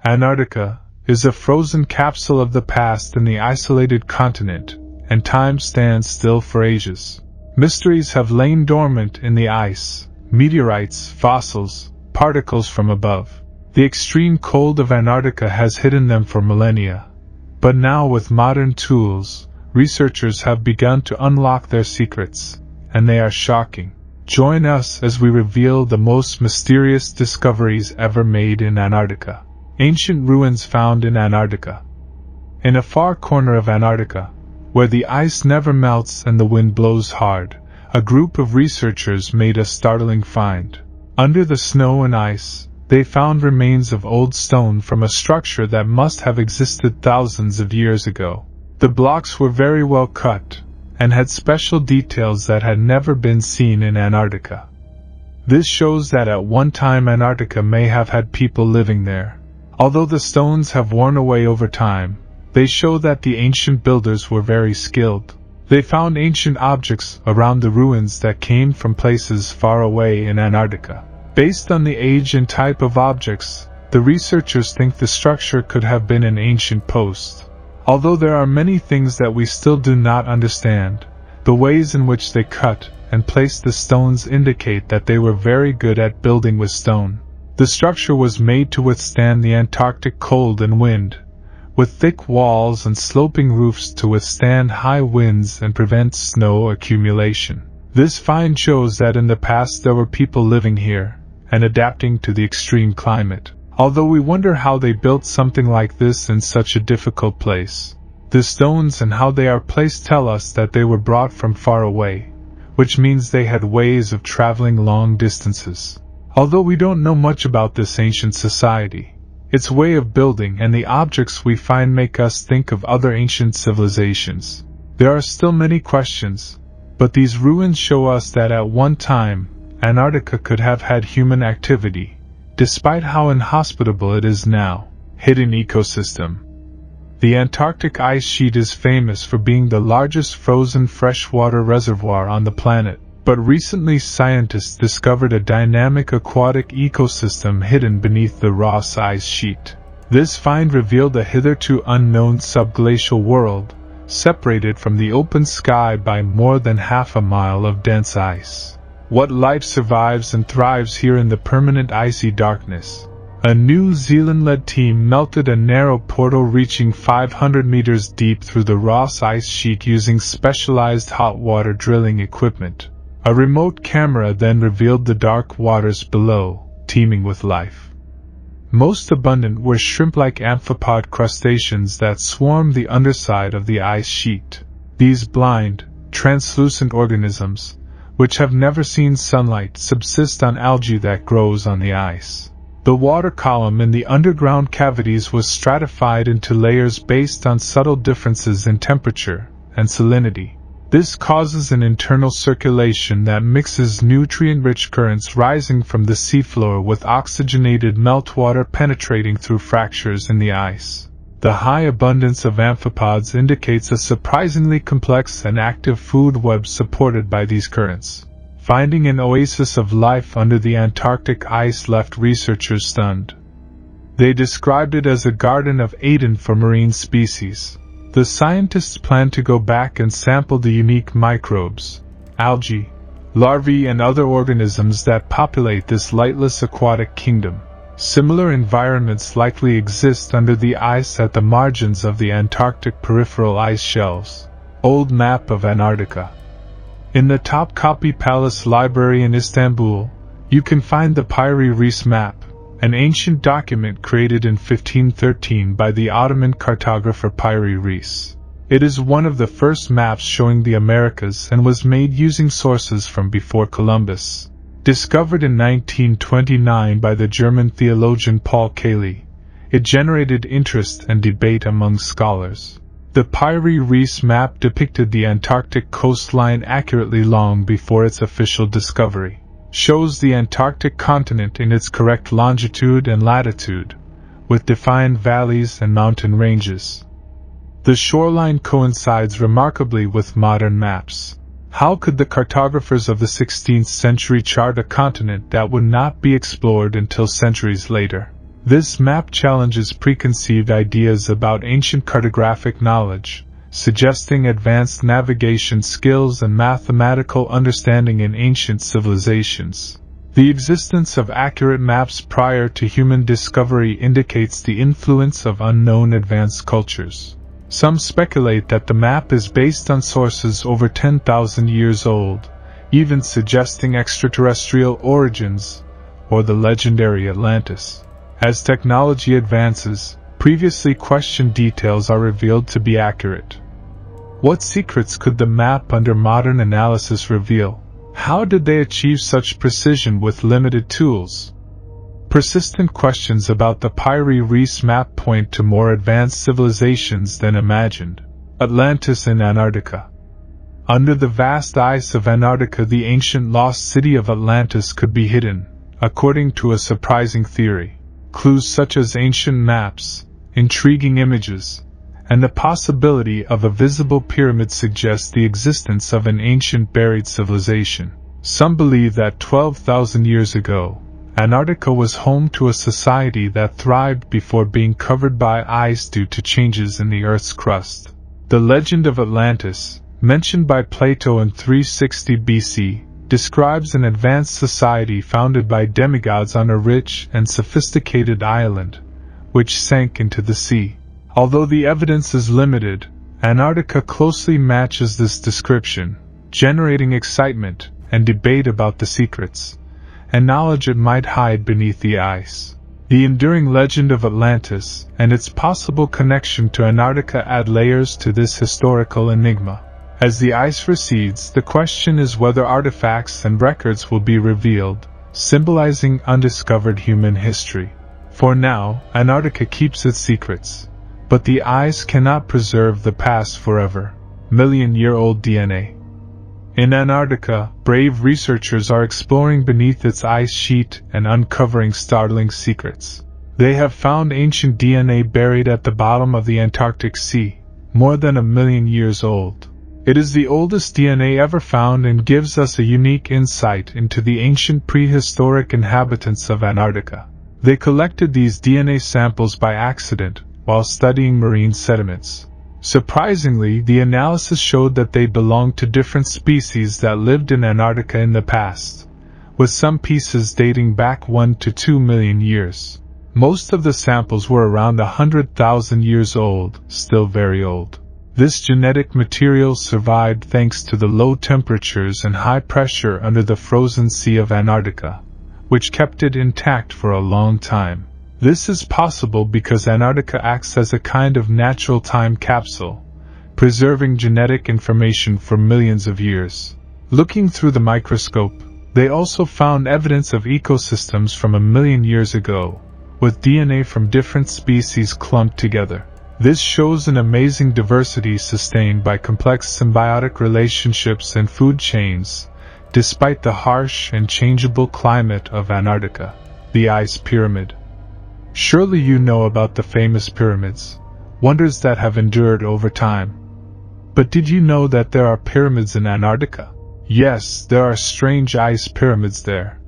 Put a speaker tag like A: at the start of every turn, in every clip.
A: Antarctica is a frozen capsule of the past in the isolated continent, and time stands still for ages. Mysteries have lain dormant in the ice, meteorites, fossils, particles from above. The extreme cold of Antarctica has hidden them for millennia. But now with modern tools, researchers have begun to unlock their secrets, and they are shocking. Join us as we reveal the most mysterious discoveries ever made in Antarctica. Ancient ruins found in Antarctica. In a far corner of Antarctica, where the ice never melts and the wind blows hard, a group of researchers made a startling find. Under the snow and ice, they found remains of old stone from a structure that must have existed thousands of years ago. The blocks were very well cut, and had special details that had never been seen in Antarctica. This shows that at one time Antarctica may have had people living there. Although the stones have worn away over time, they show that the ancient builders were very skilled. They found ancient objects around the ruins that came from places far away in Antarctica. Based on the age and type of objects, the researchers think the structure could have been an ancient post. Although there are many things that we still do not understand, the ways in which they cut and placed the stones indicate that they were very good at building with stone. The structure was made to withstand the Antarctic cold and wind, with thick walls and sloping roofs to withstand high winds and prevent snow accumulation. This find shows that in the past there were people living here, and adapting to the extreme climate. Although we wonder how they built something like this in such a difficult place. The stones and how they are placed tell us that they were brought from far away, which means they had ways of traveling long distances. Although we don't know much about this ancient society, its way of building and the objects we find make us think of other ancient civilizations. There are still many questions, but these ruins show us that at one time, Antarctica could have had human activity, despite how inhospitable it is now. Hidden ecosystem. The Antarctic ice sheet is famous for being the largest frozen freshwater reservoir on the planet, but recently scientists discovered a dynamic aquatic ecosystem hidden beneath the Ross ice sheet. This find revealed a hitherto unknown subglacial world, separated from the open sky by more than half a mile of dense ice. What life survives and thrives here in the permanent icy darkness? A New Zealand-led team melted a narrow portal reaching 500 meters deep through the Ross ice sheet using specialized hot water drilling equipment. A remote camera then revealed the dark waters below, teeming with life. Most abundant were shrimp-like amphipod crustaceans that swarm the underside of the ice sheet. These blind, translucent organisms, which have never seen sunlight, subsist on algae that grows on the ice. The water column in the underground cavities was stratified into layers based on subtle differences in temperature and salinity. This causes an internal circulation that mixes nutrient-rich currents rising from the seafloor with oxygenated meltwater penetrating through fractures in the ice. The high abundance of amphipods indicates a surprisingly complex and active food web supported by these currents. Finding an oasis of life under the Antarctic ice left researchers stunned. They described it as a Garden of Eden for marine species. The scientists plan to go back and sample the unique microbes, algae, larvae and other organisms that populate this lightless aquatic kingdom. Similar environments likely exist under the ice at the margins of the Antarctic peripheral ice shelves. Old map of Antarctica. In the Topkapi Palace Library in Istanbul, you can find the Piri Reis map, an ancient document created in 1513 by the Ottoman cartographer Piri Reis. It is one of the first maps showing the Americas and was made using sources from before Columbus. Discovered in 1929 by the German theologian Paul Cayley, it generated interest and debate among scholars. The Piri Reis map depicted the Antarctic coastline accurately long before its official discovery. Shows the Antarctic continent in its correct longitude and latitude, with defined valleys and mountain ranges. The shoreline coincides remarkably with modern maps. How could the cartographers of the 16th century chart a continent that would not be explored until centuries later? This map challenges preconceived ideas about ancient cartographic knowledge, suggesting advanced navigation skills and mathematical understanding in ancient civilizations. The existence of accurate maps prior to human discovery indicates the influence of unknown advanced cultures. Some speculate that the map is based on sources over 10,000 years old, even suggesting extraterrestrial origins, or the legendary Atlantis. As technology advances, previously questioned details are revealed to be accurate. What secrets could the map under modern analysis reveal? How did they achieve such precision with limited tools? Persistent questions about the Piri Reis map point to more advanced civilizations than imagined. Atlantis in Antarctica. Under the vast ice of Antarctica, the ancient lost city of Atlantis could be hidden, according to a surprising theory. Clues such as ancient maps, intriguing images, and the possibility of a visible pyramid suggest the existence of an ancient buried civilization. Some believe that 12,000 years ago, Antarctica was home to a society that thrived before being covered by ice due to changes in the Earth's crust. The legend of Atlantis, mentioned by Plato in 360 BC, describes an advanced society founded by demigods on a rich and sophisticated island, which sank into the sea. Although the evidence is limited, Antarctica closely matches this description, generating excitement and debate about the secrets and knowledge it might hide beneath the ice. The enduring legend of Atlantis and its possible connection to Antarctica add layers to this historical enigma. As the ice recedes, the question is whether artifacts and records will be revealed, symbolizing undiscovered human history. For now, Antarctica keeps its secrets, but the ice cannot preserve the past forever. Million-year-old DNA. In Antarctica, brave researchers are exploring beneath its ice sheet and uncovering startling secrets. They have found ancient DNA buried at the bottom of the Antarctic Sea, more than 1 million years old. It is the oldest DNA ever found and gives us a unique insight into the ancient prehistoric inhabitants of Antarctica. They collected these DNA samples by accident while studying marine sediments. Surprisingly, the analysis showed that they belonged to different species that lived in Antarctica in the past, with some pieces dating back 1 to 2 million years. Most of the samples were around 100,000 years old, still very old. This genetic material survived thanks to the low temperatures and high pressure under the frozen sea of Antarctica, which kept it intact for a long time. This is possible because Antarctica acts as a kind of natural time capsule, preserving genetic information for millions of years. Looking through the microscope, they also found evidence of ecosystems from 1 million years ago, with DNA from different species clumped together. This shows an amazing diversity sustained by complex symbiotic relationships and food chains, despite the harsh and changeable climate of Antarctica. The Ice Pyramid. Surely you know about the famous pyramids, wonders that have endured over time. But did you know that there are pyramids in Antarctica? Yes, there are strange ice pyramids there.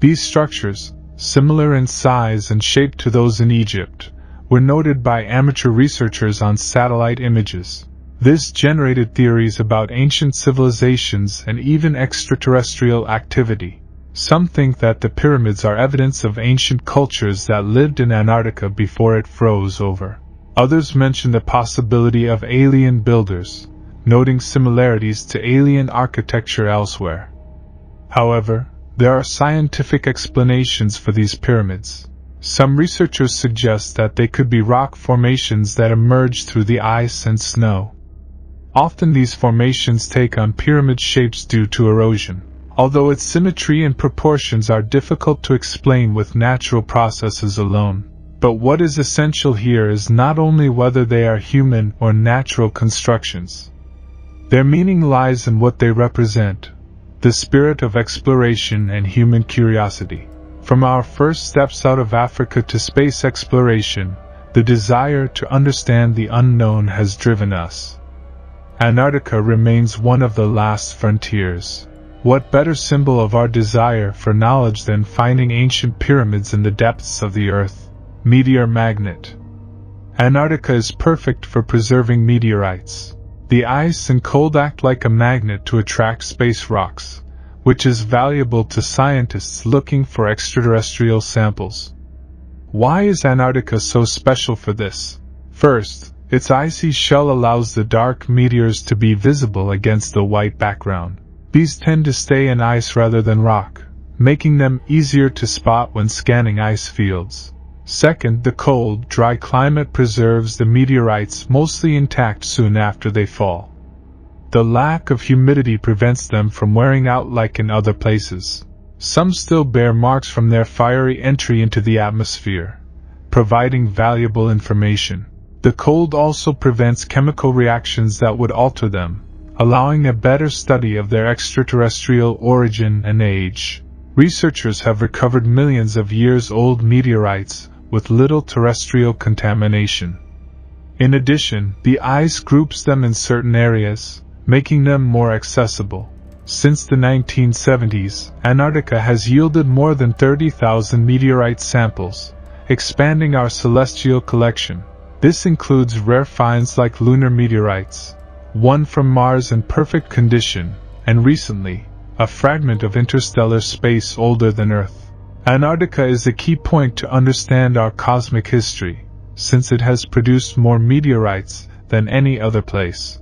A: These structures, similar in size and shape to those in Egypt, were noted by amateur researchers on satellite images. This generated theories about ancient civilizations and even extraterrestrial activity. Some think that the pyramids are evidence of ancient cultures that lived in Antarctica before it froze over. Others mention the possibility of alien builders, noting similarities to alien architecture elsewhere. However, there are scientific explanations for these pyramids. Some researchers suggest that they could be rock formations that emerge through the ice and snow. Often these formations take on pyramid shapes due to erosion, although its symmetry and proportions are difficult to explain with natural processes alone. But what is essential here is not only whether they are human or natural constructions. Their meaning lies in what they represent, the spirit of exploration and human curiosity. From our first steps out of Africa to space exploration, the desire to understand the unknown has driven us. Antarctica remains one of the last frontiers. What better symbol of our desire for knowledge than finding ancient pyramids in the depths of the earth? Meteor magnet. Antarctica is perfect for preserving meteorites. The ice and cold act like a magnet to attract space rocks, which is valuable to scientists looking for extraterrestrial samples. Why is Antarctica so special for this? First, its icy shell allows the dark meteors to be visible against the white background. These tend to stay in ice rather than rock, making them easier to spot when scanning ice fields. Second, the cold, dry climate preserves the meteorites mostly intact soon after they fall. The lack of humidity prevents them from wearing out like in other places. Some still bear marks from their fiery entry into the atmosphere, providing valuable information. The cold also prevents chemical reactions that would alter them, allowing a better study of their extraterrestrial origin and age. Researchers have recovered millions of years-old meteorites with little terrestrial contamination. In addition, the ice groups them in certain areas, making them more accessible. Since the 1970s, Antarctica has yielded more than 30,000 meteorite samples, expanding our celestial collection. This includes rare finds like lunar meteorites, one from Mars in perfect condition, and recently, a fragment of interstellar space older than Earth. Antarctica is a key point to understand our cosmic history, since it has produced more meteorites than any other place.